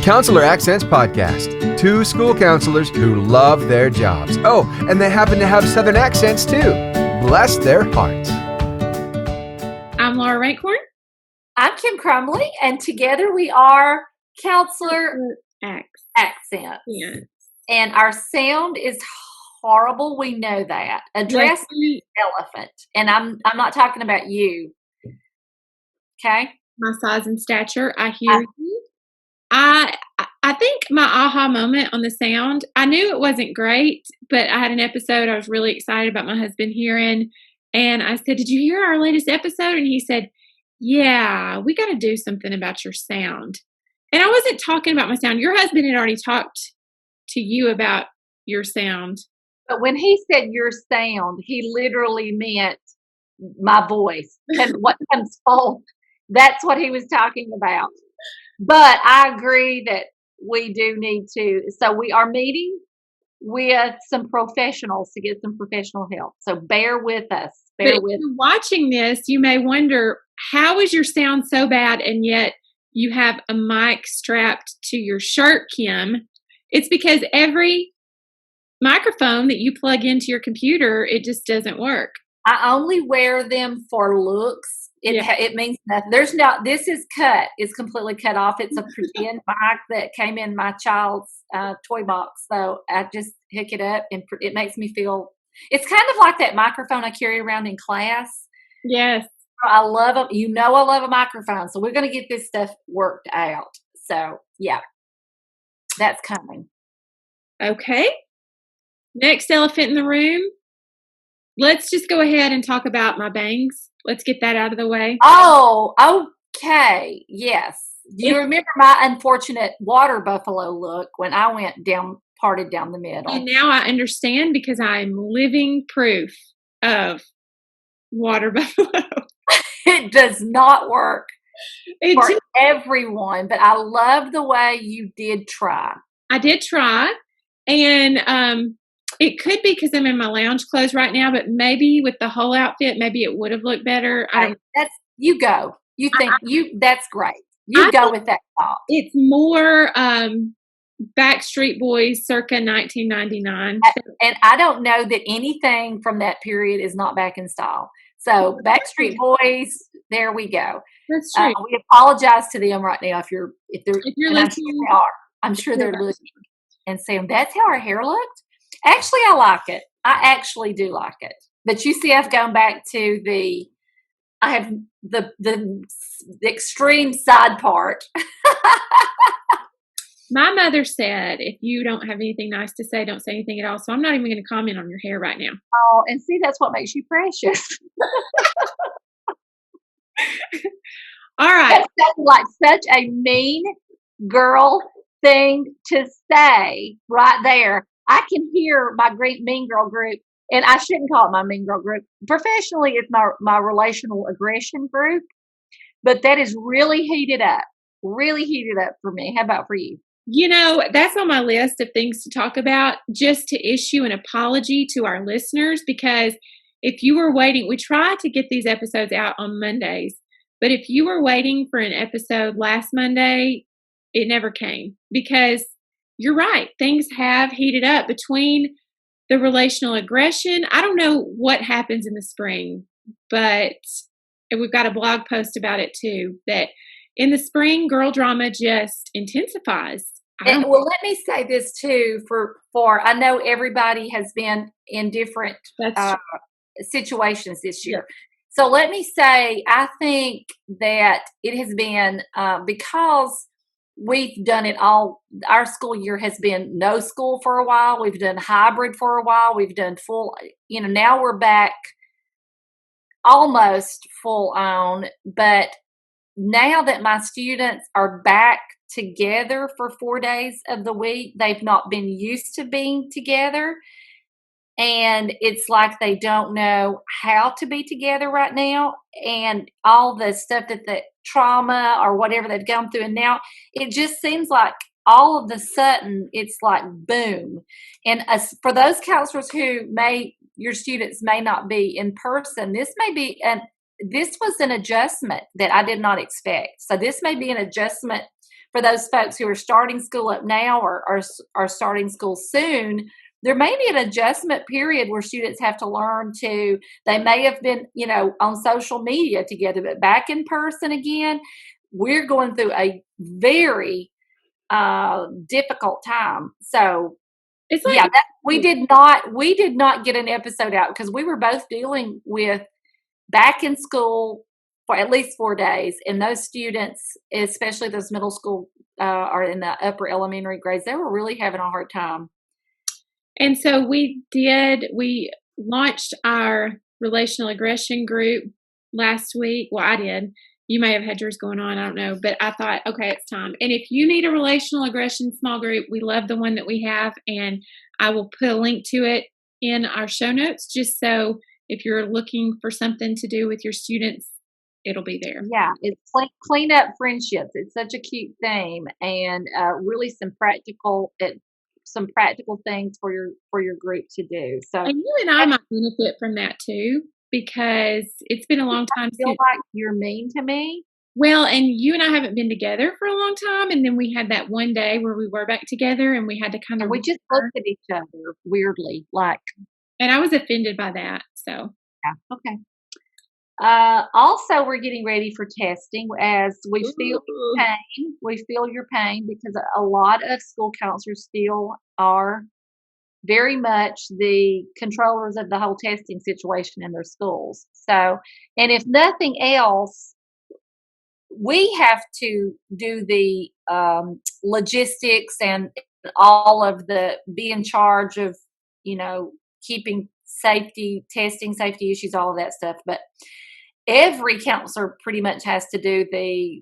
Counselor Accents Podcast. Two school counselors who love their jobs. Oh, and they happen to have Southern accents too. Bless their hearts. I'm Laura Rankhorn. I'm Kim Crumley, and together we are Counselor Accents. Yes. And our sound is horrible. We know that. Address the elephant. And I'm not talking about you. Okay? My size and stature, I hear you. I think my aha moment on the sound, I knew it wasn't great, but I had an episode I was really excited about my husband hearing. And I said, "Did you hear our latest episode?" And he said, "Yeah, we got to do something about your sound." And I wasn't talking about my sound. Your husband had already talked to you about your sound. But when he said your sound, he literally meant my voice. And what comes forth, that's what he was talking about. But I agree that we do need to. So we are meeting with some professionals to get some professional help. So bear with us. But if you're watching this, you may wonder, how is your sound so bad and yet you have a mic strapped to your shirt, Kim? It's because every microphone that you plug into your computer, it just doesn't work. I only wear them for looks. It means nothing. This is cut. It's completely cut off. It's a pretend mic that came in my child's toy box. So I just hook it up and it makes me feel, it's kind of like that microphone I carry around in class. Yes. I love them. You know I love a microphone. So we're going to get this stuff worked out. So, yeah, that's coming. Okay. Next elephant in the room. Let's just go ahead and talk about my bangs. Let's get that out of the way. Oh, okay. Yes. Do you remember my unfortunate water buffalo look when I went parted down the middle? And now I understand because I'm living proof of water buffalo. It does not work for everyone, but I love the way you did try. I did try, and it could be because I'm in my lounge clothes right now, but maybe with the whole outfit, maybe it would have looked better. You go. You think that's great. You go with that thought. It's more Backstreet Boys circa 1999. And I don't know that anything from that period is not back in style. So Backstreet Boys, there we go. That's true. We apologize to them right now if you're listening. I'm sure they're listening and saying, "That's how our hair looked." Actually, I like it. I actually do like it. But you see, I've gone back to I have the extreme side part. My mother said, if you don't have anything nice to say, don't say anything at all. So I'm not even going to comment on your hair right now. Oh, and see, that's what makes you precious. All right. That sounds like such a mean girl thing to say right there. I can hear my great mean girl group, and I shouldn't call it my mean girl group. Professionally, it's my relational aggression group, but that is really heated up for me. How about for you? You know, that's on my list of things to talk about, just to issue an apology to our listeners, because if you were waiting, we try to get these episodes out on Mondays, but if you were waiting for an episode last Monday, it never came, because you're right. Things have heated up between the relational aggression. I don't know what happens in the spring, but we've got a blog post about it too, that in the spring, girl drama just intensifies. Well, let me say this too, for I know everybody has been in different situations this year. So let me say, I think that it has been because we've done it all. Our school year has been no school for a while. We've done hybrid for a while. We've done full, now we're back almost full on. But now that my students are back together for 4 days of the week, they've not been used to being together. And it's like they don't know how to be together right now. And all the stuff that the trauma or whatever they've gone through. And now it just seems like all of a sudden it's like boom. And for those counselors your students may not be in person, this was an adjustment that I did not expect. So this may be an adjustment for those folks who are starting school up now or are starting school soon, there may be an adjustment period where students have to learn to, they may have been, on social media together, but back in person again, we're going through a very difficult time. So It's like, yeah, we did not get an episode out because we were both dealing with back in school for at least 4 days, and those students, especially those middle school or in the upper elementary grades, they were really having a hard time. and so we launched our relational aggression group last week. Well, I did. You may have had yours going on. I don't know. But I thought, okay, it's time. And if you need a relational aggression small group, we love the one that we have. And I will put a link to it in our show notes, just so if you're looking for something to do with your students, it'll be there. Yeah, it's clean up friendships. It's such a cute theme, and really some practical things for your group to do. So, And you and I might benefit from that too, because it's been a long time I feel since. like you're mean to me. Well, and you and I haven't been together for a long time, and then we had that one day where we were back together, and we had to kind of. And we just looked at each other weirdly, like. And I was offended by that. So. Yeah. Okay. Also, we're getting ready for testing as we feel your pain. We feel your pain because a lot of school counselors still are very much the controllers of the whole testing situation in their schools. So, and if nothing else, we have to do the logistics and all of be in charge of, keeping safety issues, all of that stuff. But every counselor pretty much has to do the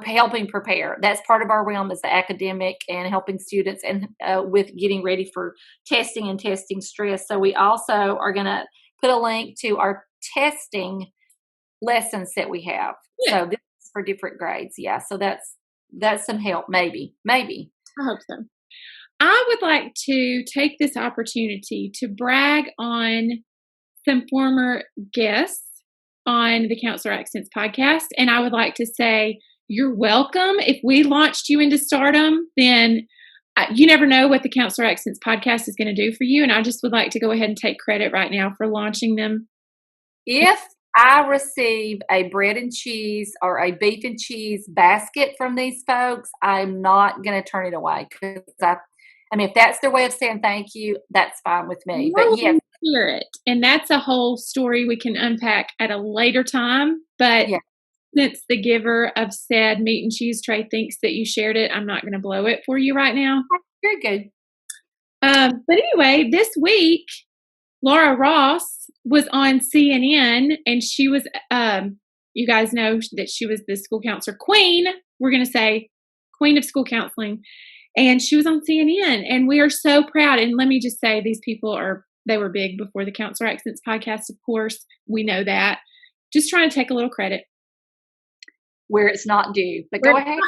helping prepare. That's part of our realm, is the academic and helping students and with getting ready for testing and testing stress. So we also are going to put a link to our testing lessons that we have. Yeah. So this is for different grades. Yeah. So that's some help. Maybe. I hope so. I would like to take this opportunity to brag on some former guests on the Counselor Accents podcast. And I would like to say, you're welcome. If we launched you into stardom, then you never know what the Counselor Accents podcast is going to do for you. And I just would like to go ahead and take credit right now for launching them. If I receive a bread and cheese or a beef and cheese basket from these folks, I'm not going to turn it away, because if that's their way of saying thank you, that's fine with me. But yes, spirit, and that's a whole story we can unpack at a later time. But since the giver of said meat and cheese tray thinks that you shared it, I'm not going to blow it for you right now. Very good. But anyway, this week, Laura Ross was on CNN, and she was, you guys know that she was the school counselor queen. We're going to say queen of school counseling. And she was on CNN, and we are so proud. And let me just say, these people they were big before the Counselor Accents podcast, of course. We know that. Just trying to take a little credit. Where it's not due, but go ahead.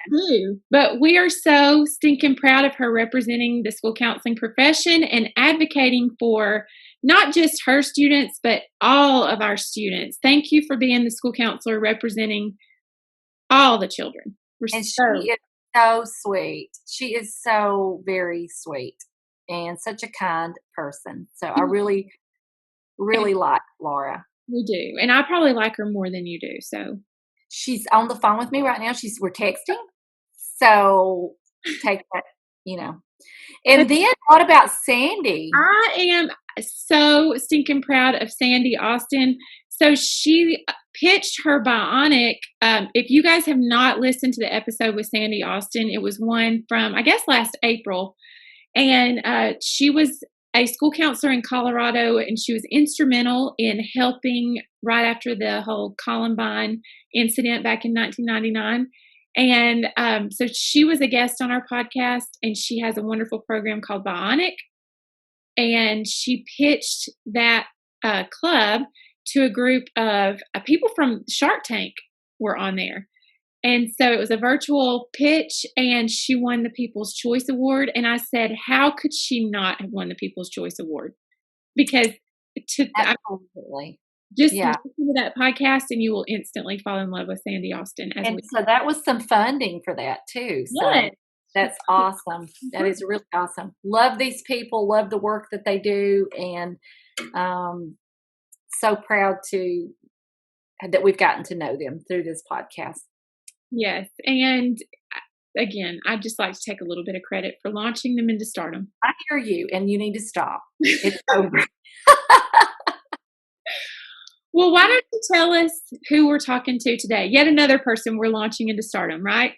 But we are so stinking proud of her representing the school counseling profession and advocating for not just her students, but all of our students. Thank you for being the school counselor representing all the children. She is so sweet. She is so very sweet and such a kind person. So I really, really like Laura. We do. And I probably like her more than you do. So she's on the phone with me right now. We're texting. So take that, And then what about Sandy? I am so stinking proud of Sandy Austin. So she pitched her bionic. If you guys have not listened to the episode with Sandy Austin, it was one from, I guess, last April. And she was a school counselor in Colorado, and she was instrumental in helping right after the whole Columbine incident back in 1999. And so she was a guest on our podcast, and she has a wonderful program called Bionic. And she pitched that club to a group of people from Shark Tank were on there. And so it was a virtual pitch, and she won the People's Choice Award. And I said, how could she not have won the People's Choice Award? Because absolutely. Just Yeah. listen to that podcast and you will instantly fall in love with Sandy Austin. And so that was some funding for that too. So Yes. that's awesome. That is really awesome. Love these people, love the work that they do, and so proud that we've gotten to know them through this podcast. Yes. And again, I'd just like to take a little bit of credit for launching them into stardom. I hear you, and you need to stop. It's over. Well, why don't you tell us who we're talking to today? Yet another person we're launching into stardom, right?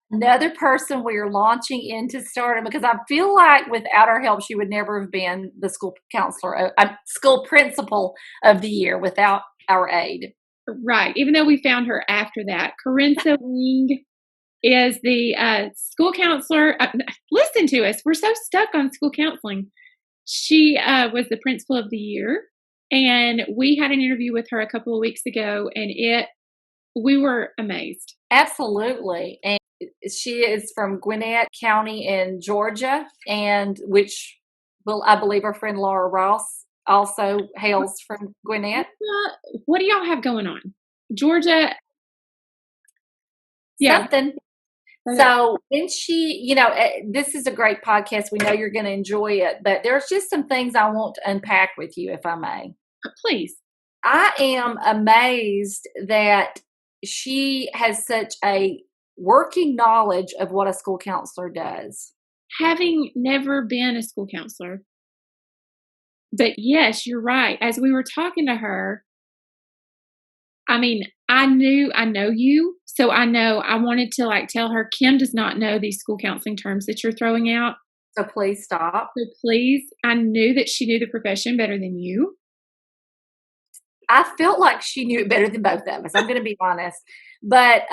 Another person we are launching into stardom, because I feel like without our help, she would never have been the school school principal of the year without our aid. Right. Even though we found her after that. Karensa Wing is the school counselor. Listen to us. We're so stuck on school counseling. She was the principal of the year. And we had an interview with her a couple of weeks ago, and we were amazed. Absolutely. And she is from Gwinnett County in Georgia, and I believe our friend Laura Ross also hails from Gwinnett. What do y'all have going on? Georgia? Yeah. Something. So when this is a great podcast. We know you're going to enjoy it, but there's just some things I want to unpack with you, if I may. Please. I am amazed that she has such a working knowledge of what a school counselor does. Having never been a school counselor. But yes, you're right. As we were talking to her, I mean, I know you, so I wanted to tell her, Kim does not know these school counseling terms that you're throwing out. So please stop. So please, I knew that she knew the profession better than you. I felt like she knew it better than both of us. I'm going to be honest, but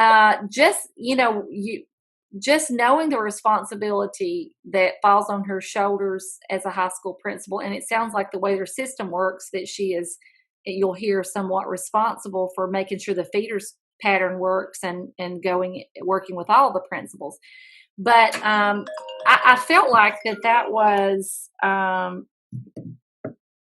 just knowing the responsibility that falls on her shoulders as a high school principal, and it sounds like the way their system works that she is. You'll hear somewhat responsible for making sure the feeders pattern works and working with all the principals. But I felt like that was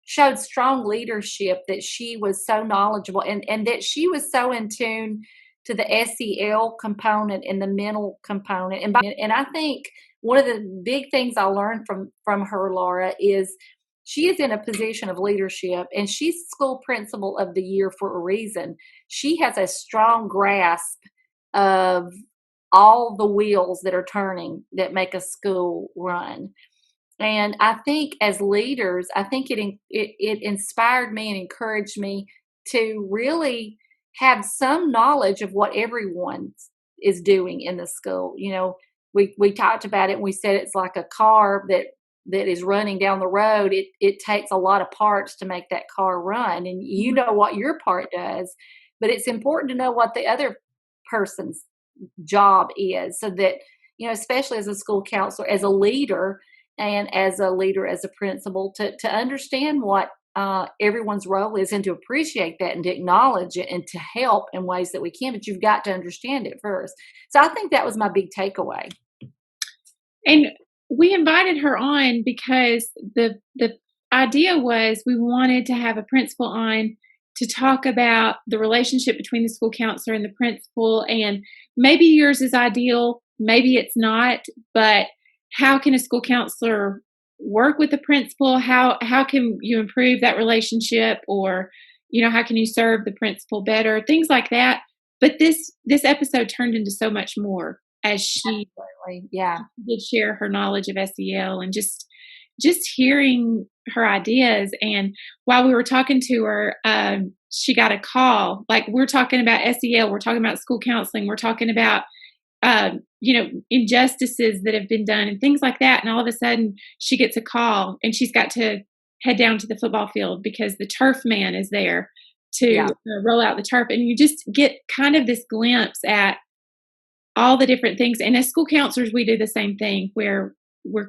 showed strong leadership, that she was so knowledgeable and that she was so in tune to the SEL component and the mental component. And I think one of the big things I learned from her, Laura, is she is in a position of leadership, and she's school principal of the year for a reason. She has a strong grasp of all the wheels that are turning that make a school run. And I think as leaders, I think it inspired me and encouraged me to really have some knowledge of what everyone is doing in the school. We talked about it, and we said it's like a car that is running down the road. It takes a lot of parts to make that car run, and you know what your part does, but it's important to know what the other person's job is, so that, especially as a school counselor, as a leader, and as a principal, to understand what everyone's role is, and to appreciate that, and to acknowledge it, and to help in ways that we can, but you've got to understand it first. So I think that was my big takeaway. And we invited her on because the idea was we wanted to have a principal on to talk about the relationship between the school counselor and the principal. And maybe yours is ideal, maybe it's not, but how can a school counselor work with the principal? How can you improve that relationship? Or, how can you serve the principal better? Things like that. But this episode turned into so much more, as she did share her knowledge of SEL, and just hearing her ideas. And while we were talking to her, she got a call. Like, we're talking about SEL, we're talking about school counseling, we're talking about injustices that have been done and things like that. And all of a sudden she gets a call, and she's got to head down to the football field because the turf man is there to roll out the turf. And you just get kind of this glimpse at all the different things. And as school counselors, we do the same thing, where we've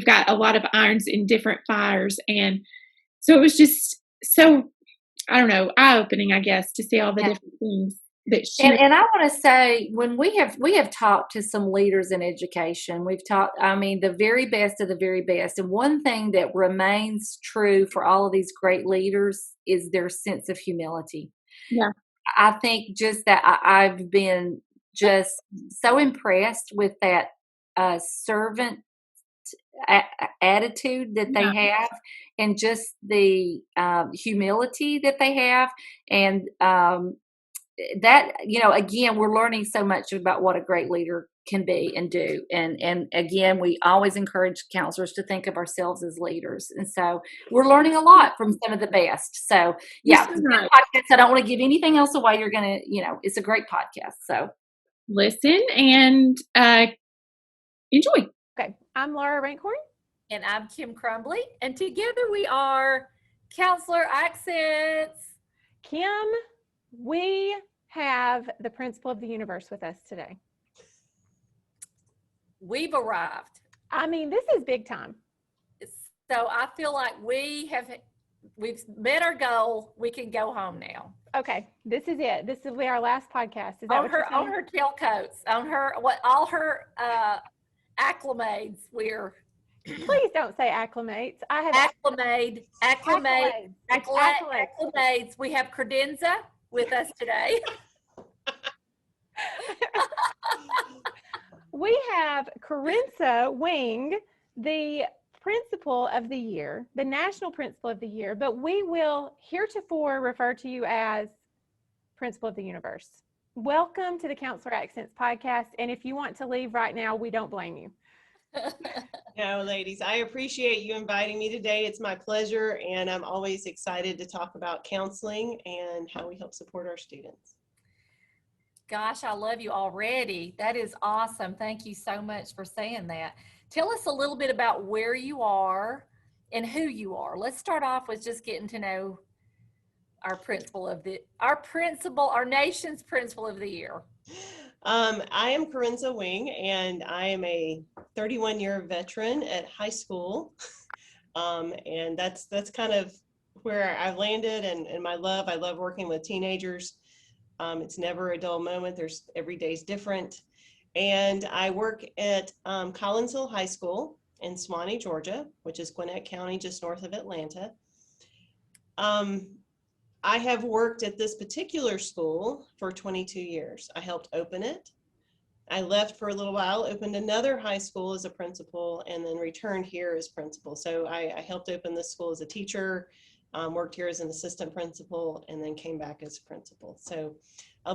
got a lot of irons in different fires. And so it was just so, I don't know, eye-opening, I guess, to see all the different things. that she And I want to say, when we have talked to some leaders in education, we've talked, I mean, the very best of the very best. And one thing that remains true for all of these great leaders is their sense of humility. yeah, I think just that I've been just so impressed with that servant attitude that they yeah, have, and just the humility that they have, and that, again, we're learning so much about what a great leader can be and do. And again, we always encourage counselors to think of ourselves as leaders, and so we're learning a lot from some of the best. So you're yeah, so good right. podcast. I don't want to give anything else away. You're gonna, it's a great podcast. So Listen and enjoy. Okay, I'm Laura Rankhorn. and I'm Kim Crumbly, and together we are Counselor Accents. Kim, we have the principal of the universe with us today. We've arrived. I mean, this is big time. So I feel like we've met our goal. We can go home now. Okay, this is it. This will be our last podcast. Is that On what you're her saying? tailcoats, on her all her acclimates. Please don't say acclimates. I have acclimates. We have credenza with us today. We have Karensa Wing, the principal of the year, the national principal of the year, but we will heretofore refer to you as principal of the universe. Welcome to the Counselor Accents podcast. And if you want to leave right now, we don't blame you. No, ladies, I appreciate you inviting me today. It's my pleasure, and I'm always excited to talk about counseling and how we help support our students. Gosh, I love you already. That is awesome. Thank you so much for saying that. Tell us a little bit about where you are and who you are. Let's start off with just getting to know our nation's principal of the year. I am Karensa Wing, and I am a 31-year veteran at high school. And that's kind of where I've landed, and I love working with teenagers. It's never a dull moment. Every day's different. And I work at Collins Hill High School in Suwanee, Georgia, which is Gwinnett County, just north of Atlanta. I have worked at this particular school for 22 years. I helped open it. I left for a little while, opened another high school as a principal, and then returned here as principal. So I helped open this school as a teacher, worked here as an assistant principal, and then came back as principal. So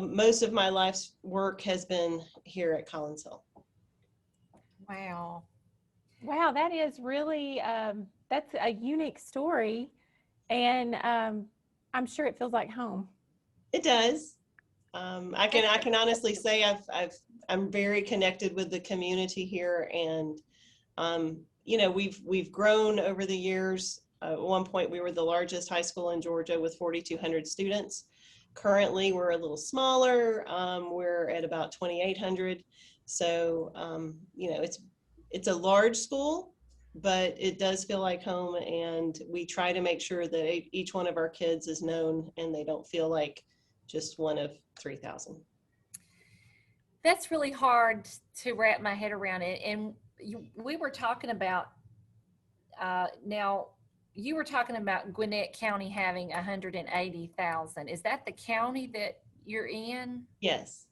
most of my life's work has been here at Collins Hill. Wow. Wow, that is really, that's a unique story. And I'm sure it feels like home. It does. I can honestly say I'm very connected with the community here, and we've grown over the years. At one point, we were the largest high school in Georgia with 4,200 students. Currently, we're a little smaller. We're at about 2,800. So it's a large school, but it does feel like home, and we try to make sure that each one of our kids is known and they don't feel like just one of 3,000. That's really hard to wrap my head around it. And we were talking about, now you were talking about Gwinnett County having 180,000. Is that the county that you're in? Yes.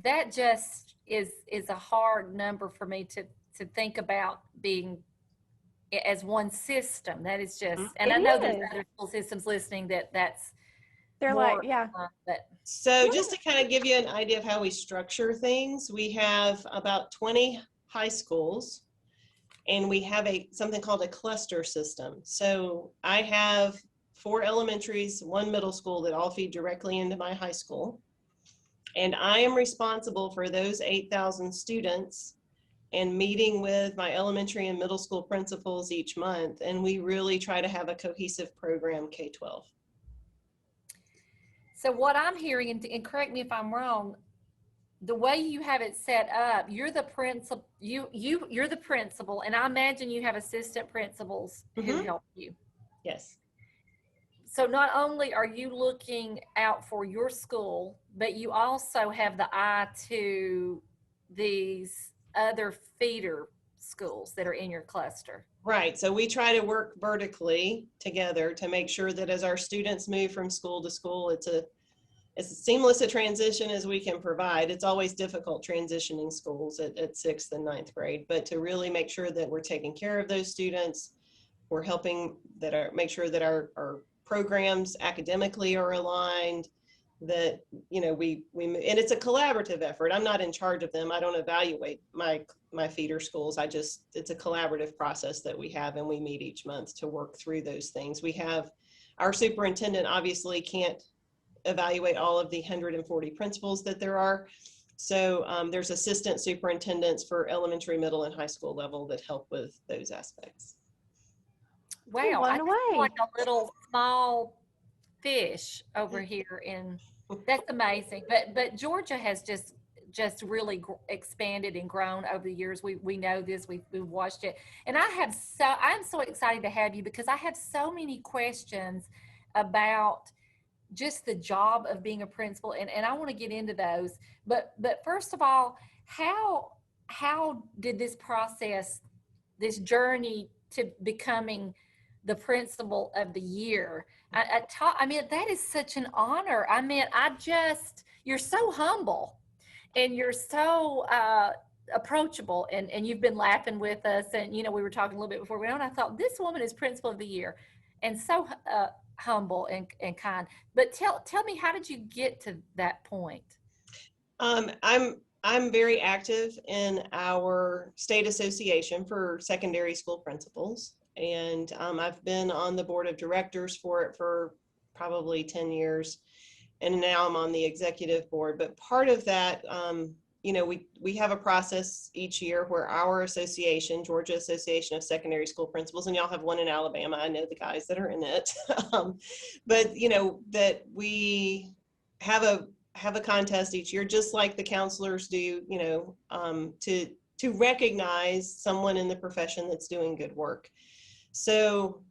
That just is a hard number for me to think about being as one system. That is just, and I know there's other school systems listening they're like, yeah. So just to kind of give you an idea of how we structure things, we have about 20 high schools, and we have something called a cluster system. So I have 4 elementaries, 1 middle school that all feed directly into my high school. And I am responsible for those 8,000 students and meeting with my elementary and middle school principals each month. And we really try to have a cohesive program K-12. So what I'm hearing, and correct me if I'm wrong, the way you have it set up, you're the principal. You're the principal, and I imagine you have assistant principals who help you. Yes. So not only are you looking out for your school, but you also have the eye to these other feeder schools that are in your cluster. Right. So we try to work vertically together to make sure that as our students move from school to school, it's as seamless a transition as we can provide. It's always difficult transitioning schools at sixth and ninth grade, but to really make sure that we're taking care of those students, we're helping make sure that our programs academically are aligned, that, and it's a collaborative effort. I'm not in charge of them. I don't evaluate my feeder schools. It's a collaborative process that we have, and we meet each month to work through those things. We have, our superintendent obviously can't evaluate all of the 140 principals that there are. So there's assistant superintendents for elementary, middle, and high school level that help with those aspects. Wow, I blown just away. feel like a little small fish over here that's amazing. But Georgia has just really expanded and grown over the years. We know this, we've watched it. And I'm so excited to have you, because I have so many questions about just the job of being a principal, and I want to get into those. But first of all, how did this process, this journey to becoming the principal of the year? I mean, that is such an honor. I mean, you're so humble, and you're so approachable, and you've been laughing with us, and we were talking a little bit before we went on. I thought, this woman is principal of the year, and so humble and kind. But tell me, how did you get to that point? I'm very active in our state association for secondary school principals, and I've been on the board of directors for it for probably 10 years, and now I'm on the executive board. But part of that, we have a process each year where our association, Georgia Association of Secondary School Principals, and y'all have one in Alabama, I know the guys that are in it, but that we have a contest each year, just like the counselors do, to recognize someone in the profession that's doing good work. So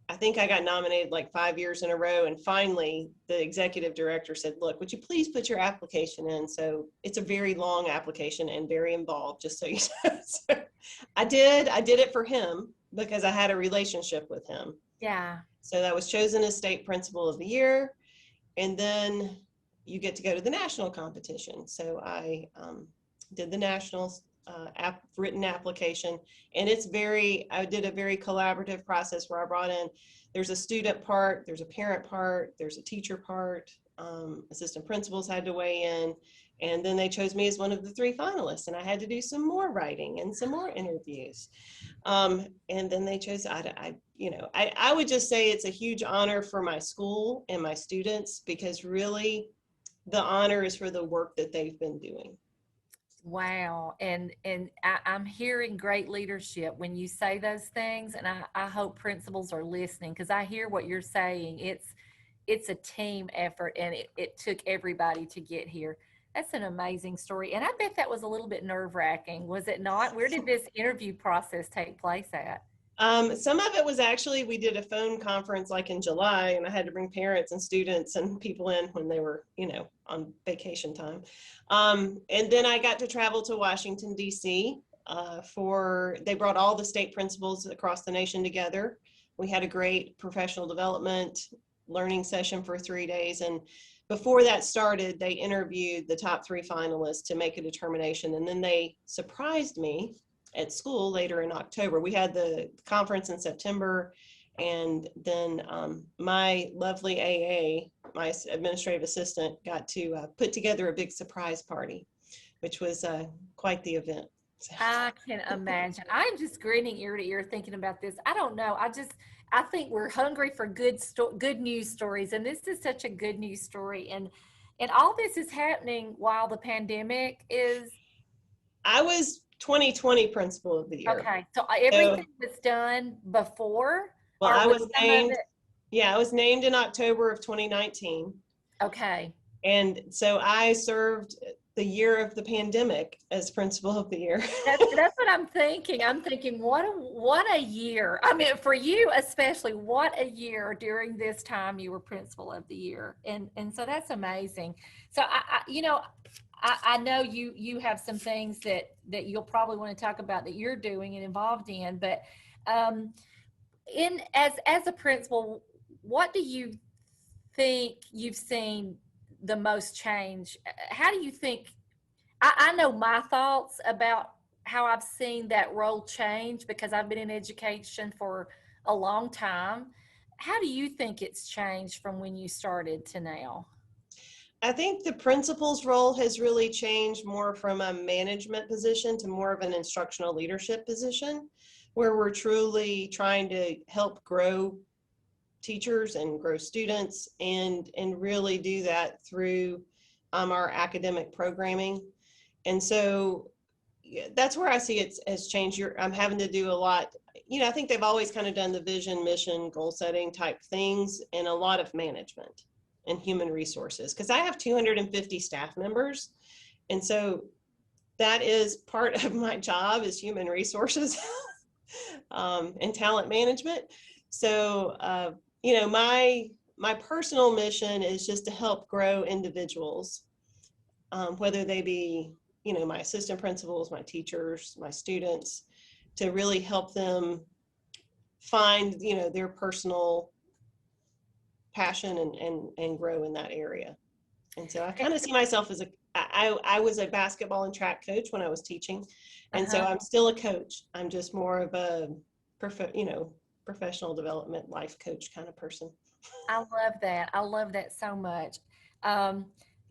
I think I got nominated like 5 years in a row, and finally the executive director said, look, would you please put your application in? So it's a very long application and very involved, just so you know. So I did it for him because I had a relationship with him. Yeah. So that was chosen as state principal of the year, and then you get to go to the national competition. So I did the national written application, and I did a very collaborative process where I brought in, there's a student part, there's a parent part, there's a teacher part, assistant principals had to weigh in, and then they chose me as one of the 3 finalists, and I had to do some more writing and some more interviews. And then they chose, I would just say it's a huge honor for my school and my students, because really the honor is for the work that they've been doing. Wow. And I'm hearing great leadership when you say those things. And I hope principals are listening, because I hear what you're saying. It's a team effort, and it took everybody to get here. That's an amazing story. And I bet that was a little bit nerve-wracking, was it not? Where did this interview process take place at? Some of it was actually, we did a phone conference like in July, and I had to bring parents and students and people in when they were, on vacation time. And then I got to travel to Washington, D.C. They brought all the state principals across the nation together. We had a great professional development learning session for 3 days. And before that started, they interviewed the top 3 finalists to make a determination. And then they surprised me at school later in October. We had the conference in September, and then my lovely AA, my administrative assistant, got to put together a big surprise party, which was quite the event. I can imagine. I'm just grinning ear to ear thinking about this. I don't know. I think we're hungry for good news stories, and this is such a good news story. And all this is happening while the pandemic is. I was 2020 principal of the year. Okay, so everything was done before. Well, I was named. Yeah, I was named in October of 2019. Okay. And so I served the year of the pandemic as principal of the year. That's what I'm thinking. I'm thinking, what a year. I mean, for you especially, what a year during this time you were principal of the year. And so that's amazing. So I know you have some things that you'll probably want to talk about that you're doing and involved in, but as a principal, what do you think you've seen the most change? How do you think, I know my thoughts about how I've seen that role change because I've been in education for a long time. How do you think it's changed from when you started to now? I think the principal's role has really changed more from a management position to more of an instructional leadership position, where we're truly trying to help grow teachers and grow students and really do that through our academic programming. And so that's where I see it as changed. I'm having to do a lot. I think they've always kind of done the vision, mission, goal setting type things and a lot of management and human resources, because I have 250 staff members. And so that is part of my job is human resources and talent management. So, my personal mission is just to help grow individuals, whether they be, my assistant principals, my teachers, my students, to really help them find, their personal passion and grow in that area. And so I kind of see myself as I was a basketball and track coach when I was teaching. And so I'm still a coach. I'm just more of a professional development life coach kind of person. I love that. I love that so much.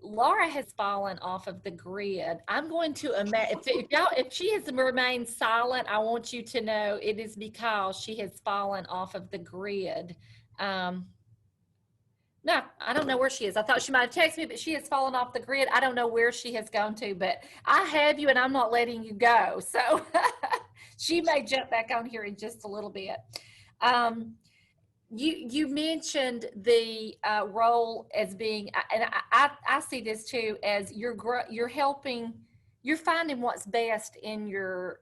Laura has fallen off of the grid. I'm going to imagine if she has remained silent, I want you to know it is because she has fallen off of the grid. No, I don't know where she is. I thought she might have texted me, but she has fallen off the grid. I don't know where she has gone to, but I have you and I'm not letting you go. So she may jump back on here in just a little bit. You mentioned the role as being, and I see this too, as you're helping, you're finding what's best in your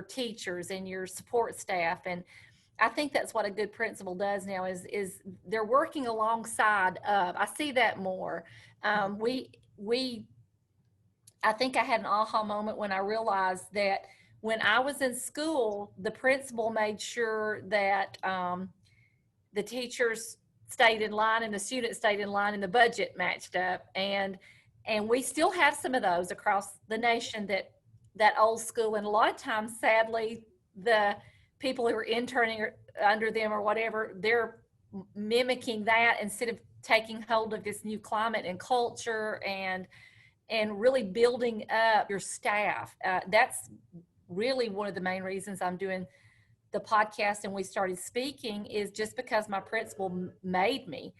teachers and your support staff. And I think that's what a good principal does now is they're working alongside of. I see that more. I think I had an aha moment when I realized that when I was in school, the principal made sure that the teachers stayed in line and the students stayed in line and the budget matched up. And we still have some of those across the nation, that old school. And a lot of times, sadly, the people who are interning under them or whatever, they're mimicking that instead of taking hold of this new climate and culture and really building up your staff. That's really one of the main reasons I'm doing the podcast and we started speaking, is just because my principal made me.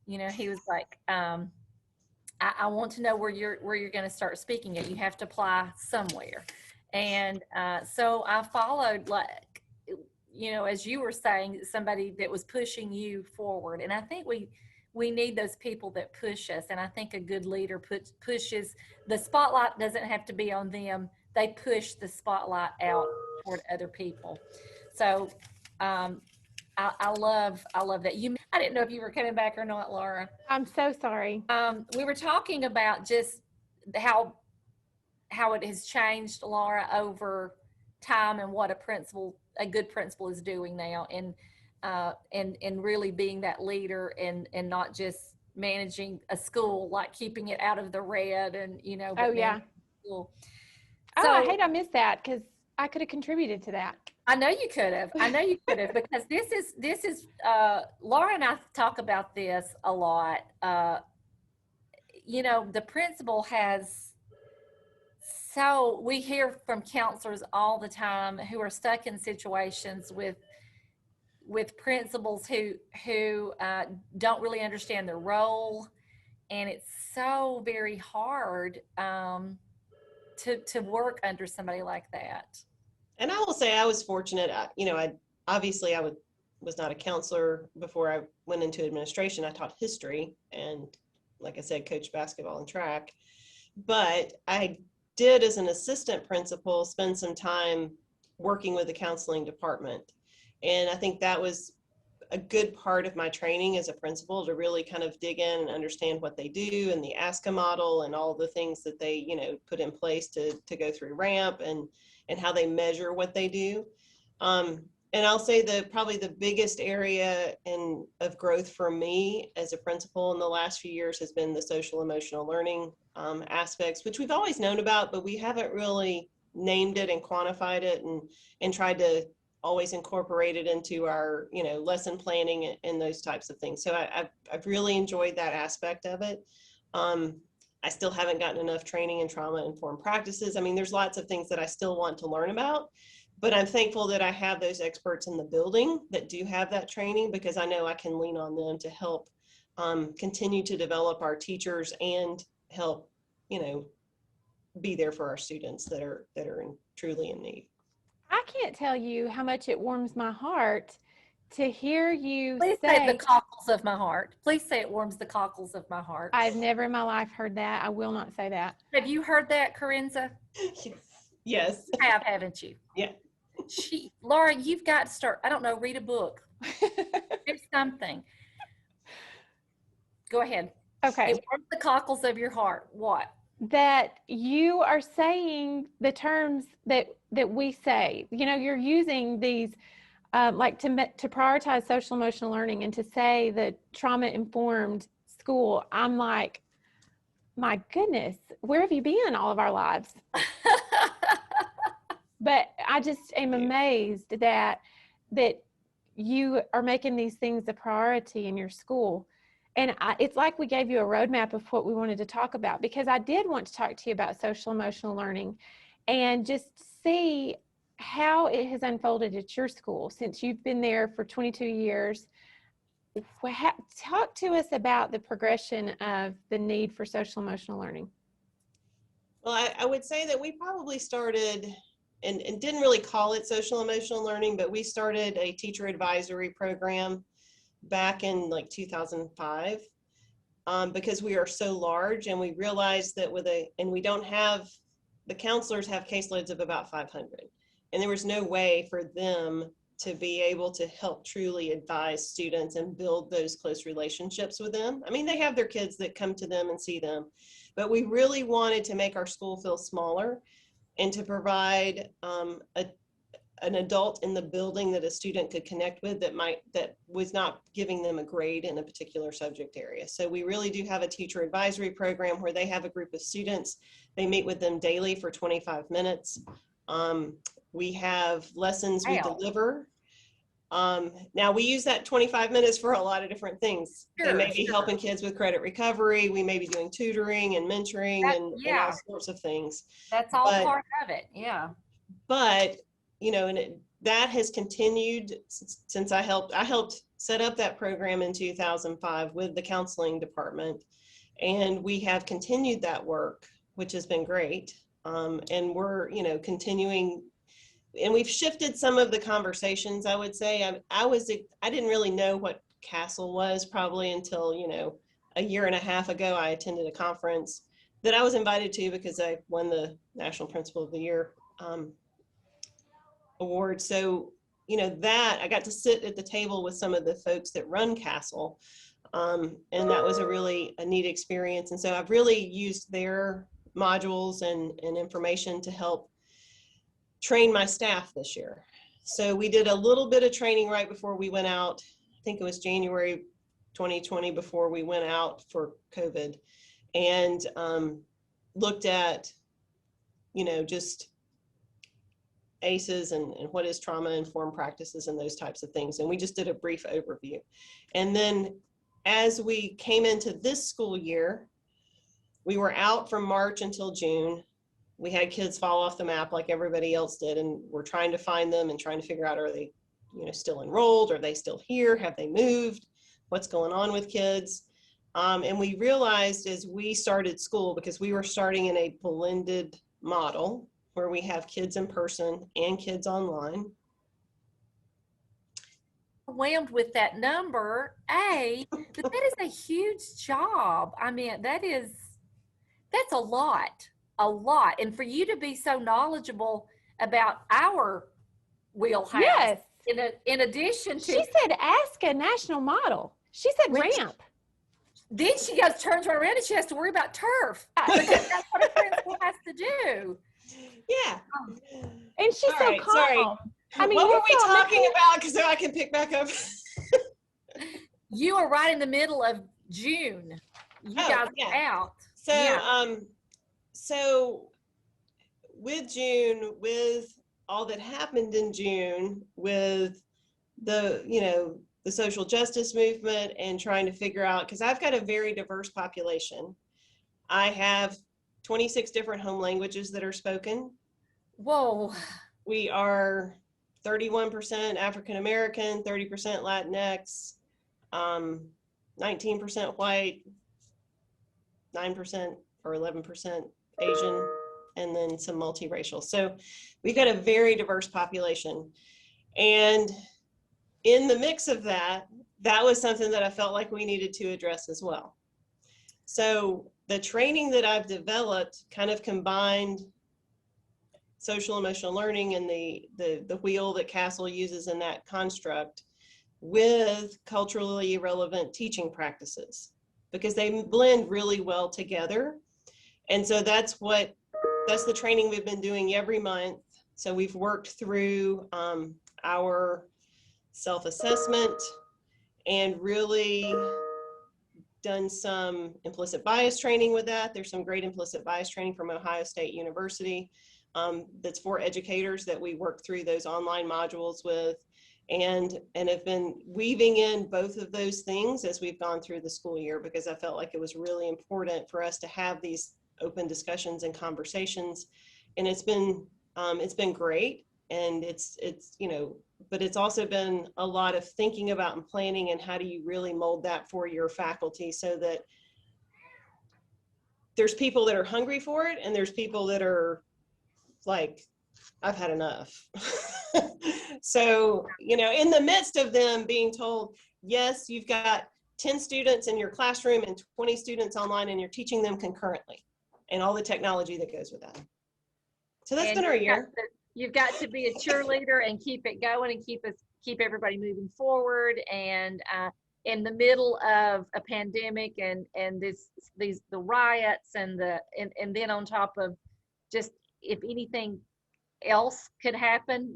He was like, I want to know where you're going to start speaking at. You have to apply somewhere. And so I followed, like, as you were saying, somebody that was pushing you forward. And I think we need those people that push us. And I think a good leader pushes, the spotlight doesn't have to be on them. They push the spotlight out toward other people. So I love that. I didn't know if you were coming back or not, Laura. I'm so sorry. We were talking about just how it has changed, Laura, over time, and what a good principal is doing now, and really being that leader and not just managing a school, like keeping it out of the red and Oh yeah. School. So, I hate I missed that because I could have contributed to that. I know you could have. Because this is Laura and I talk about this a lot. The principal has, so we hear from counselors all the time who are stuck in situations with principals who don't really understand their role, and it's so very hard to work under somebody like that. And I will say I was fortunate. I was not a counselor before I went into administration. I taught history and, like I said, coached basketball and track. but I did, as an assistant principal, spend some time working with the counseling department. And I think that was a good part of my training as a principal, to really kind of dig in and understand what they do, and the ASCA model, and all the things that they, put in place to go through RAMP, and how they measure what they do. And I'll say that probably the biggest area of growth for me as a principal in the last few years has been the social emotional learning aspects, which we've always known about, but we haven't really named it and quantified it, and tried to always incorporate it into our, lesson planning and those types of things. So I've really enjoyed that aspect of it. I still haven't gotten enough training in trauma-informed practices. I mean, there's lots of things that I still want to learn about, but I'm thankful that I have those experts in the building that do have that training, because I know I can lean on them to help continue to develop our teachers and help, be there for our students that are truly in need. I can't tell you how much it warms my heart to hear you Please say the cockles of my heart. Please say it warms the cockles of my heart. I've never in my life heard that. I will not say that. Have you heard that, Karensa? Yes. You have, haven't you? Yeah. Laura, you've got to start, I don't know, read a book. Do something. Go ahead. Okay. It warms the cockles of your heart. What? That you are saying the terms that we say. You're using these like to prioritize social emotional learning, and to say the trauma informed school. I'm like, my goodness, where have you been all of our lives? But I just am amazed that you are making these things a priority in your school. And it's like we gave you a roadmap of what we wanted to talk about, because I did want to talk to you about social emotional learning and just see how it has unfolded at your school since you've been there for 22 years. Talk to us about the progression of the need for social emotional learning. Well, I would say that we probably started and didn't really call it social emotional learning, but we started a teacher advisory program back in like 2005, because we are so large, and we realized that the counselors have caseloads of about 500, and there was no way for them to be able to help truly advise students and build those close relationships with them. I mean, they have their kids that come to them and see them, but we really wanted to make our school feel smaller, and to provide an adult in the building that a student could connect with that was not giving them a grade in a particular subject area. So we really do have a teacher advisory program where they have a group of students. They meet with them daily for 25 minutes. We have lessons we deliver. Now we use that 25 minutes for a lot of different things. They may be helping kids with credit recovery. We may be doing tutoring and mentoring and all sorts of things. That's all part of it. Yeah. But, that has continued since I helped set up that program in 2005 with the counseling department. And we have continued that work, which has been great. And we're, continuing, and we've shifted some of the conversations, I would say. I didn't really know what CASEL was probably until, a year and a half ago. I attended a conference that I was invited to because I won the National Principal of the Year award. So, that I got to sit at the table with some of the folks that run CASEL. And that was a neat experience. And so I've really used their modules and information to help train my staff this year. So we did a little bit of training right before we went out. I think it was January 2020 before we went out for COVID, and looked at, just ACEs and what is trauma-informed practices and those types of things. And we just did a brief overview. And then as we came into this school year, we were out from March until June. We had kids fall off the map like everybody else did, and we're trying to find them and trying to figure out, are they, still enrolled? Are they still here? Have they moved? What's going on with kids? And we realized as we started school, because we were starting in a blended model where we have kids in person and kids online. Overwhelmed with that number, but that is a huge job. I mean, That's a lot. And for you to be so knowledgeable about our wheelhouse, Yes. in addition to, She said ASCA national model. She said Which- ramp. then she turns right around and she has to worry about turf because that's what a principal has to do. Yeah. And she's All so right, calm. sorry. I mean, What you were we saw me- talking about? Because I can pick back up. You are right in the middle of June. You guys are out. So, Yeah. So with June, with all that happened in June, with the, the social justice movement and trying to figure out, because I've got a very diverse population. I have 26 different home languages that are spoken. Whoa. We are 31% African American, 30% Latinx, 19% white, 9% or 11% Asian, and then some multiracial. So we've got a very diverse population. And in the mix of that, that was something that I felt like we needed to address as well. So the training that I've developed kind of combined social emotional learning and the wheel that Castle uses in that construct with culturally relevant teaching practices, because they blend really well together. And so that's the training we've been doing every month. So we've worked through our self-assessment and really done some implicit bias training with that. There's some great implicit bias training from Ohio State University that's for educators that we work through those online modules with, and have been weaving in both of those things as we've gone through the school year, because I felt like it was really important for us to have these open discussions and conversations. And it's been great. And it's but it's also been a lot of thinking about and planning, and how do you really mold that for your faculty so that there's people that are hungry for it, and there's people that are like, I've had enough. So, in the midst of them being told, yes, you've got 10 students in your classroom and 20 students online, and you're teaching them concurrently, and all the technology that goes with that. So that's been our year. You've got to be a cheerleader and keep it going and keep everybody moving forward. And in the middle of a pandemic and the riots and then on top of just, if anything else could happen,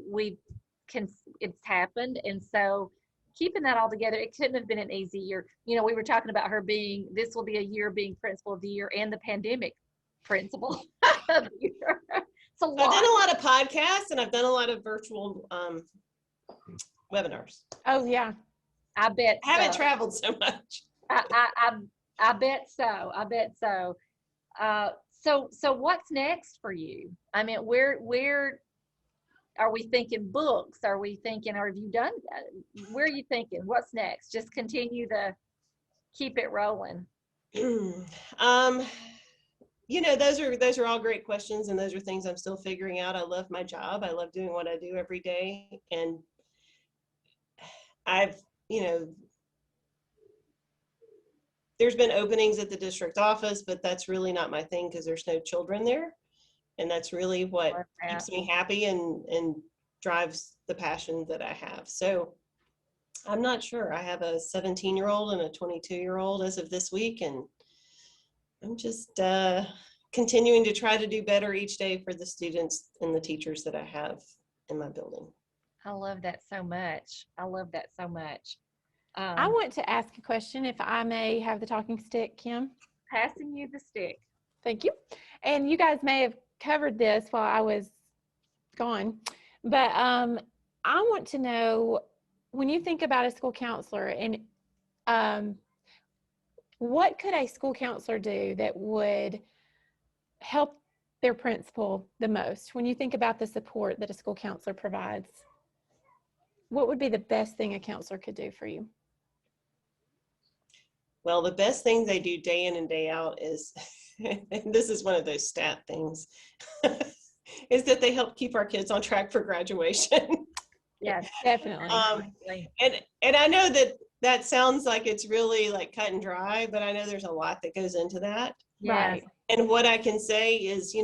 it's happened. And so keeping that all together, it couldn't have been an easy year. We were talking about this will be a year being principal of the year and the pandemic principal of the year. It's a lot. I've done a lot of podcasts, and I've done a lot of virtual webinars. Oh yeah. I bet I haven't traveled so much. I bet so. I bet so. So what's next for you? I mean, where are we thinking? Books? Are we thinking, or have you done that? Where are you thinking? What's next? Just continue to keep it rolling. Those are all great questions, and those are things I'm still figuring out. I love my job. I love doing what I do every day. And there's been openings at the district office, but that's really not my thing because there's no children there. And that's really what keeps me happy and drives the passion that I have. So I'm not sure. I have a 17-year-old and a 22-year-old as of this week, and I'm just continuing to try to do better each day for the students and the teachers that I have in my building. I love that so much. I want to ask a question, if I may have the talking stick, Kim. Passing you the stick. Thank you. And you guys may have covered this while I was gone, but I want to know, when you think about a school counselor, and what could a school counselor do that would help their principal the most? When you think about the support that a school counselor provides, what would be the best thing a counselor could do for you? Well, the best thing they do day in and day out is, and this is one of those stat things, is that they help keep our kids on track for graduation. Yes, definitely. And I know that sounds like it's really like cut and dry, but I know there's a lot that goes into that. Right. And what I can say is,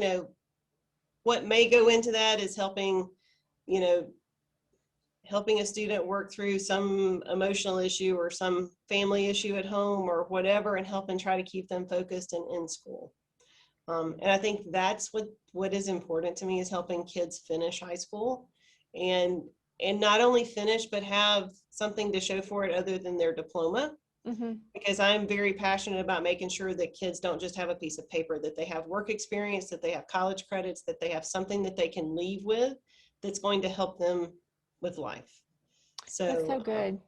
what may go into that is helping a student work through some emotional issue or some family issue at home or whatever, and help and try to keep them focused and in school. And I think that's what is important to me, is helping kids finish high school and not only finish, but have something to show for it other than their diploma. Because I'm very passionate about making sure that kids don't just have a piece of paper, that they have work experience, that they have college credits, that they have something that they can leave with that's going to help them with life. So That's so good.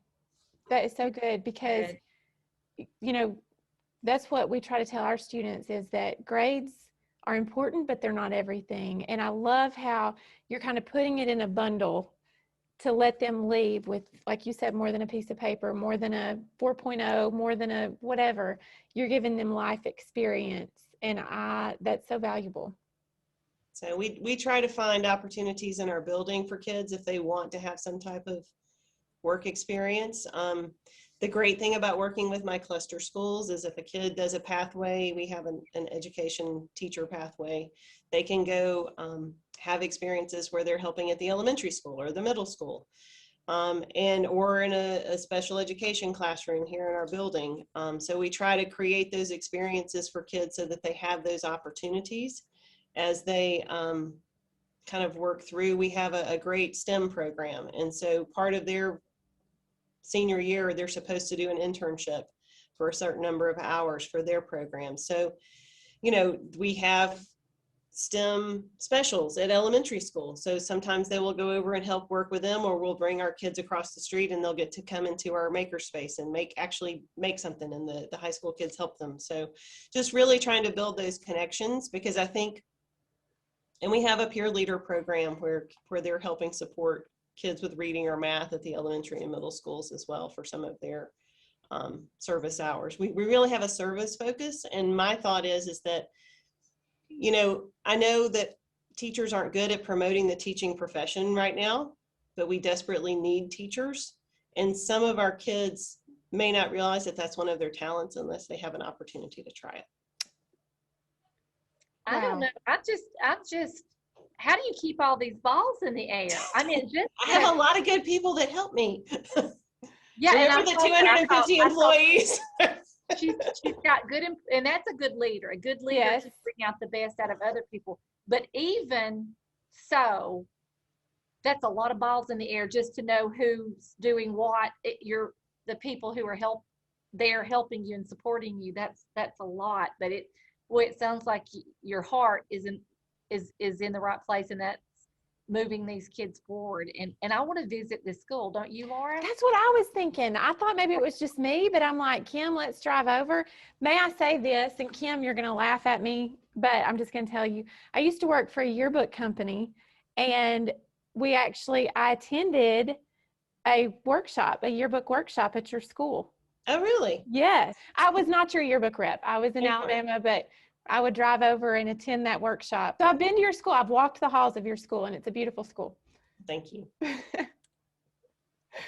That is so good, because, that's what we try to tell our students, is that grades are important, but they're not everything. And I love how you're kind of putting it in a bundle to let them leave with, like you said, more than a piece of paper, more than a 4.0, more than a whatever. You're giving them life experience, and that's so valuable. So we try to find opportunities in our building for kids if they want to have some type of work experience. The great thing about working with my cluster schools is if a kid does a pathway, we have an education teacher pathway, they can go have experiences where they're helping at the elementary school or the middle school, or in a special education classroom here in our building. So we try to create those experiences for kids so that they have those opportunities as they kind of work through. We have a great STEM program, and so part of their senior year, they're supposed to do an internship for a certain number of hours for their program. So, we have STEM specials at elementary school. So sometimes they will go over and help work with them, or we'll bring our kids across the street and they'll get to come into our makerspace and actually make something, and the high school kids help them. So just really trying to build those connections, because I think, and we have a peer leader program where they're helping support kids with reading or math at the elementary and middle schools as well for some of their service hours. We really have a service focus. And my thought is that, I know that teachers aren't good at promoting the teaching profession right now, but we desperately need teachers. And some of our kids may not realize that that's one of their talents unless they have an opportunity to try it. I don't know. I just, how do you keep all these balls in the air? I mean, I have a lot of good people that help me. Yeah. Remember the 250 employees? She's got good, and that's a good leader. A good leader Yes. can bring out the best out of other people. But even so, that's a lot of balls in the air just to know who's doing what. The people who are they're helping you and supporting you. That's a lot. But it sounds like your heart is in the right place, and that's moving these kids forward. And I want to visit this school, don't you, Laura? That's what I was thinking. I thought maybe it was just me, but I'm like, Kim, let's drive over. May I say this? And Kim, you're going to laugh at me, but I'm just going to tell you, I used to work for a yearbook company, and I attended a yearbook workshop at your school. Oh, really? Yes. I was not your yearbook rep. I was in Alabama, but I would drive over and attend that workshop. So I've been to your school. I've walked the halls of your school, and it's a beautiful school. Thank you.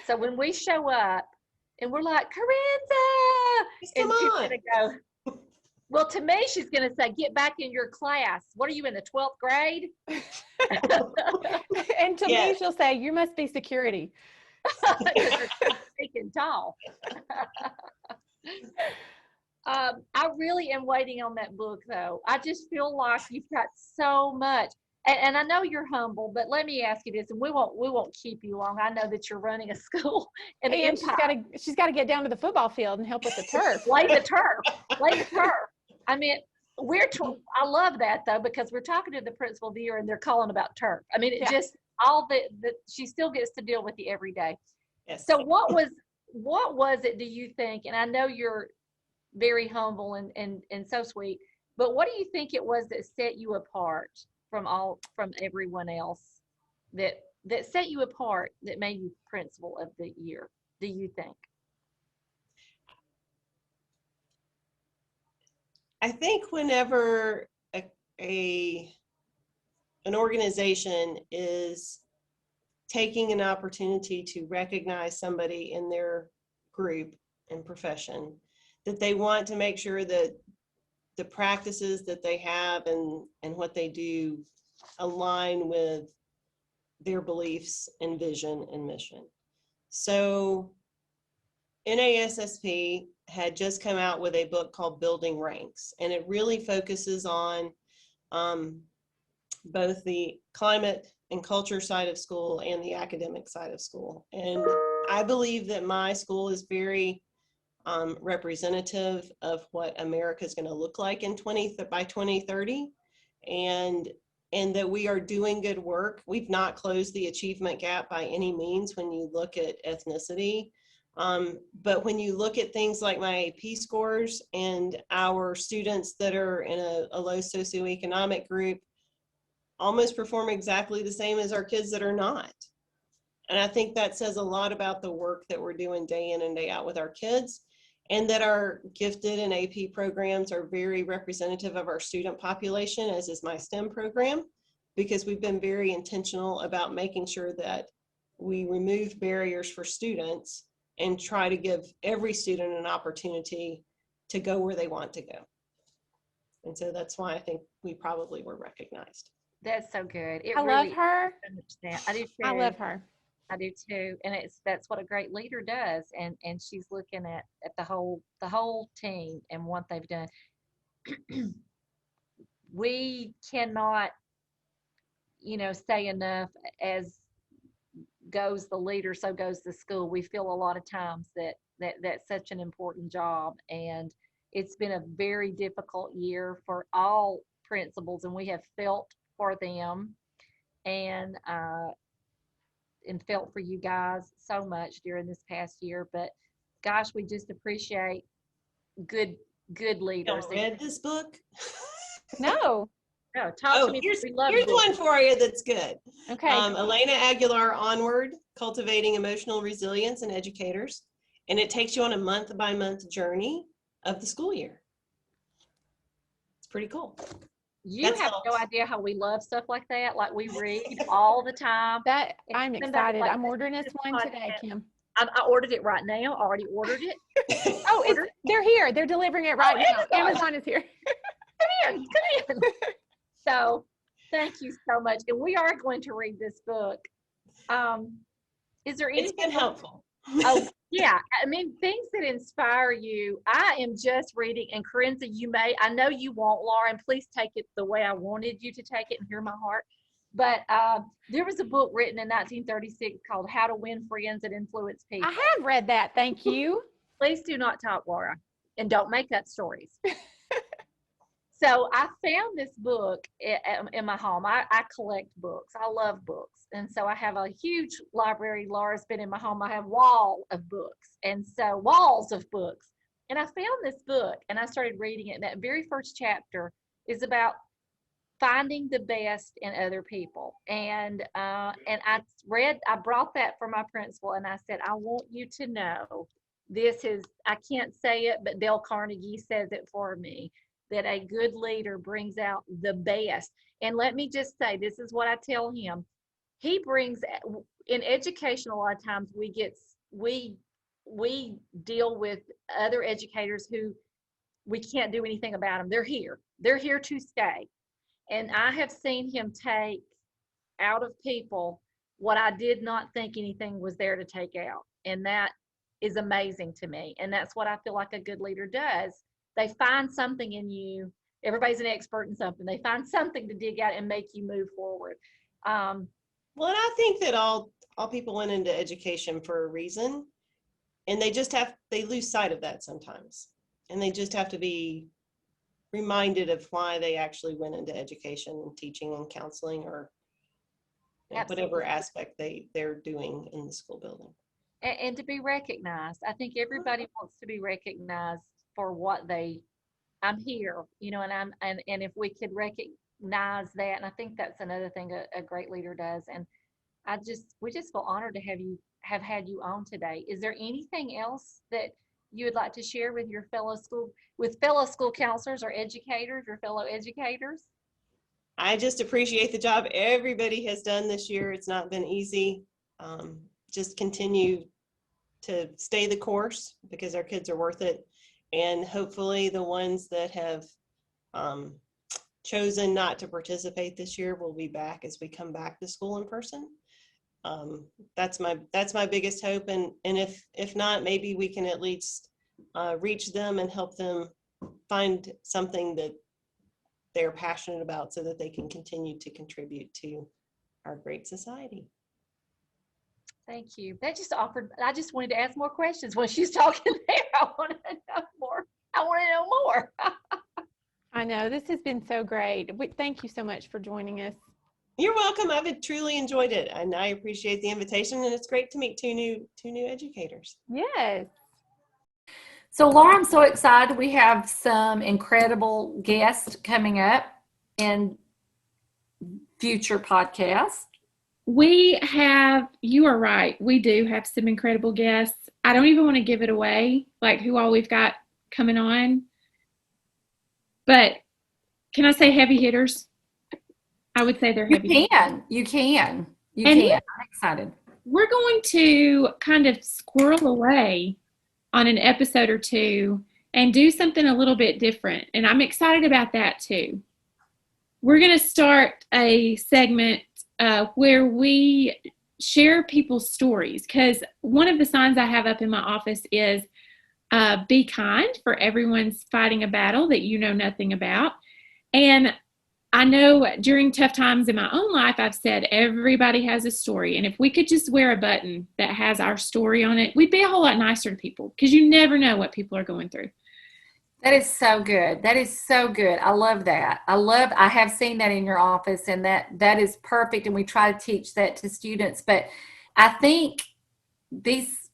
So when we show up and we're like, Karensa, Come and she's on. going to go, well, to me, she's going to say, get back in your class. What are you, in the 12th grade? And to me, she'll say, you must be security. Because you're big and tall. I really am waiting on that book, though. I just feel like you've got so much, and I know you're humble, but let me ask you this, and we won't keep you long. I know that you're running a school, and she's got to get down to the football field and help with the turf. lay the turf. I mean, I love that though, because we're talking to the principal of the year, and they're calling about turf. I mean, just all the she still gets to deal with you every day. Yes. So what was it, do you think? And I know you're very humble and so sweet, but what do you think it was that set you apart from everyone else, that set you apart, that made you principal of the year, do you think? I think whenever an organization is taking an opportunity to recognize somebody in their group and profession, that they want to make sure that the practices that they have and what they do align with their beliefs and vision and mission. So NASSP had just come out with a book called Building Ranks, and it really focuses on both the climate and culture side of school and the academic side of school. And I believe that my school is very representative of what America is going to look like by 2030, and that we are doing good work. We've not closed the achievement gap by any means when you look at ethnicity. But when you look at things like my AP scores and our students that are in a low socioeconomic group almost perform exactly the same as our kids that are not. And I think that says a lot about the work that we're doing day in and day out with our kids, and that our gifted and AP programs are very representative of our student population, as is my STEM program, because we've been very intentional about making sure that we remove barriers for students and try to give every student an opportunity to go where they want to go. And so that's why I think we probably were recognized. That's so good. I love her. I do too. I love her. I do too. And that's what a great leader does. And she's looking at the whole team and what they've done. We cannot, say enough, as goes the leader, so goes the school. We feel a lot of times that's such an important job, and it's been a very difficult year for all principals, and we have felt for them and felt for you guys so much during this past year. But gosh, we just appreciate good leaders. You read this book? No. No, talk to me. Here's one for you that's good. Okay. Elena Aguilar, Onward, Cultivating Emotional Resilience in Educators. And it takes you on a month-by-month journey of the school year. It's pretty cool. You have no idea how we love stuff like that. Like, we read all the time. That I'm excited. I'm ordering this one today, Kim. I ordered it right now. I already ordered it. Oh, they're here. They're delivering it right now. Amazon is here. Come in. So thank you so much. And we are going to read this book. Is there anything? It's been helpful. Oh, yeah. I mean, things that inspire you. I am just reading, and Karensa, I know you won't, Laura, and please take it the way I wanted you to take it and hear my heart. But there was a book written in 1936 called How to Win Friends and Influence People. I have read that. Thank you. Please do not talk, Laura, and don't make up stories. So I found this book in my home. I collect books. I love books. And so I have a huge library. Laura's been in my home. I have walls of books. And I found this book and I started reading it. And that very first chapter is about finding the best in other people. And I brought that for my principal, and I said, I want you to know I can't say it, but Dale Carnegie says it for me, that a good leader brings out the best. And let me just say, this is what I tell him. He brings, in education, a lot of times we deal with other educators who we can't do anything about them. They're here to stay. And I have seen him take out of people what I did not think anything was there to take out. And that is amazing to me. And that's what I feel like a good leader does. They find something in you. Everybody's an expert in something. They find something to dig out and make you move forward. Well, and I think that all people went into education for a reason, and they lose sight of that sometimes. And they just have to be reminded of why they actually went into education and teaching and counseling, or whatever aspect they're doing in the school building. And to be recognized. I think everybody wants to be recognized for what I'm here, and if we could recognize that, and I think that's another thing a great leader does. And we just feel honored to have had you on today. Is there anything else that you would like to share with your fellow school counselors or educators, your fellow educators? I just appreciate the job everybody has done this year. It's not been easy. Just continue to stay the course, because our kids are worth it. And hopefully the ones that have chosen not to participate this year will be back as we come back to school in person. That's my biggest hope, and if not, maybe we can at least reach them and help them find something that they're passionate about so that they can continue to contribute to our great society. Thank you. That just offered, I just wanted to ask more questions when she's talking there. I want to know more. I want to know more. I know, this has been so great. Thank you so much for joining us. You're welcome. I've truly enjoyed it, and I appreciate the invitation, and it's great to meet two new educators. Yes. So Laura, I'm so excited. We have some incredible guests coming up in future podcasts. You are right. We do have some incredible guests. I don't even want to give it away, like who all we've got coming on. But can I say heavy hitters? I would say they're heavy hitters. You can. I'm excited. We're going to kind of squirrel away on an episode or two and do something a little bit different. And I'm excited about that too. We're going to start a segment where we share people's stories, because one of the signs I have up in my office is be kind, for everyone's fighting a battle that you know nothing about. And I know during tough times in my own life, I've said everybody has a story. And if we could just wear a button that has our story on it, we'd be a whole lot nicer to people, because you never know what people are going through. That is so good. That is so good. I love that. I have seen that in your office, and that is perfect. And we try to teach that to students. But I think these,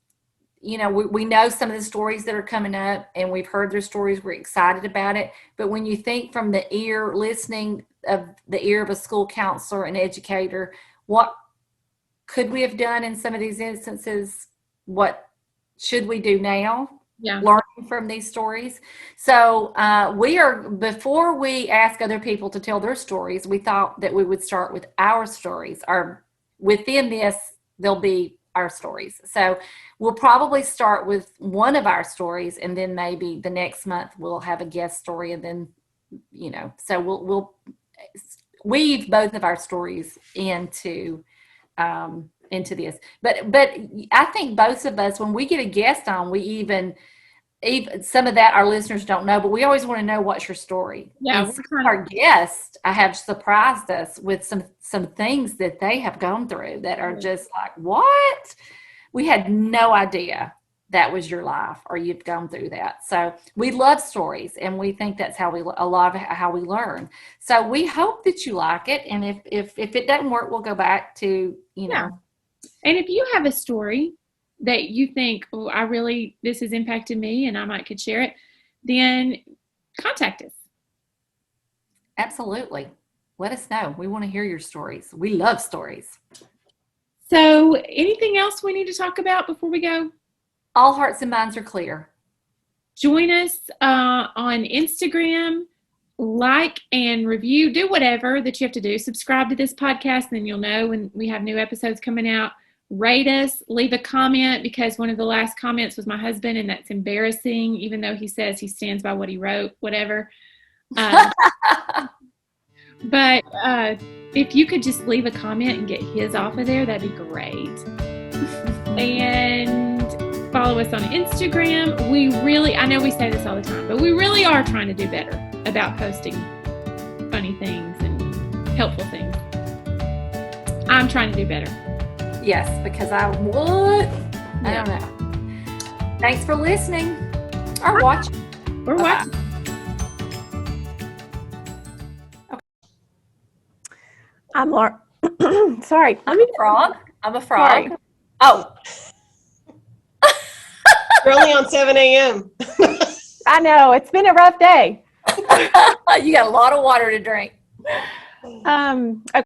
we know some of the stories that are coming up, and we've heard their stories. We're excited about it. But when you think from the ear, listening of the ear of a school counselor and educator, what could we have done in some of these instances? What should we do now? Yeah. Learning from these stories. So before we ask other people to tell their stories, we thought that we would start with our stories. Within this, there'll be our stories. So we'll probably start with one of our stories, and then maybe the next month we'll have a guest story, and then, so we'll weave both of our stories into this. But I think both of us, when we get a guest on, we even some of that our listeners don't know, but we always want to know, what's your story? Yeah. And some of our guests have surprised us with some things that they have gone through that are just like, what? We had no idea that was your life, or you've gone through that. So we love stories, and we think that's how a lot of how we learn. So we hope that you like it. And if it doesn't work, we'll go back to, Yeah. And if you have a story that you think, this has impacted me and I could share it, then contact us. Absolutely. Let us know. We want to hear your stories. We love stories. So anything else we need to talk about before we go? All hearts and minds are clear. Join us on Instagram. Like and review. Do whatever that you have to do. Subscribe to this podcast, then you'll know when we have new episodes coming out. Rate us. Leave a comment, because one of the last comments was my husband, and that's embarrassing, even though he says he stands by what he wrote, whatever. But if you could just leave a comment and get his off of there, that'd be great. And follow us on Instagram. I know we say this all the time, but we really are trying to do better about posting funny things and helpful things. I'm trying to do better. Yes, because I don't know. Thanks for listening or watching. We're watching. Okay. I'm Laura. Sorry. I'm a frog. Sorry. Oh. We're only on 7 a.m. I know. It's been a rough day. You got a lot of water to drink. Okay.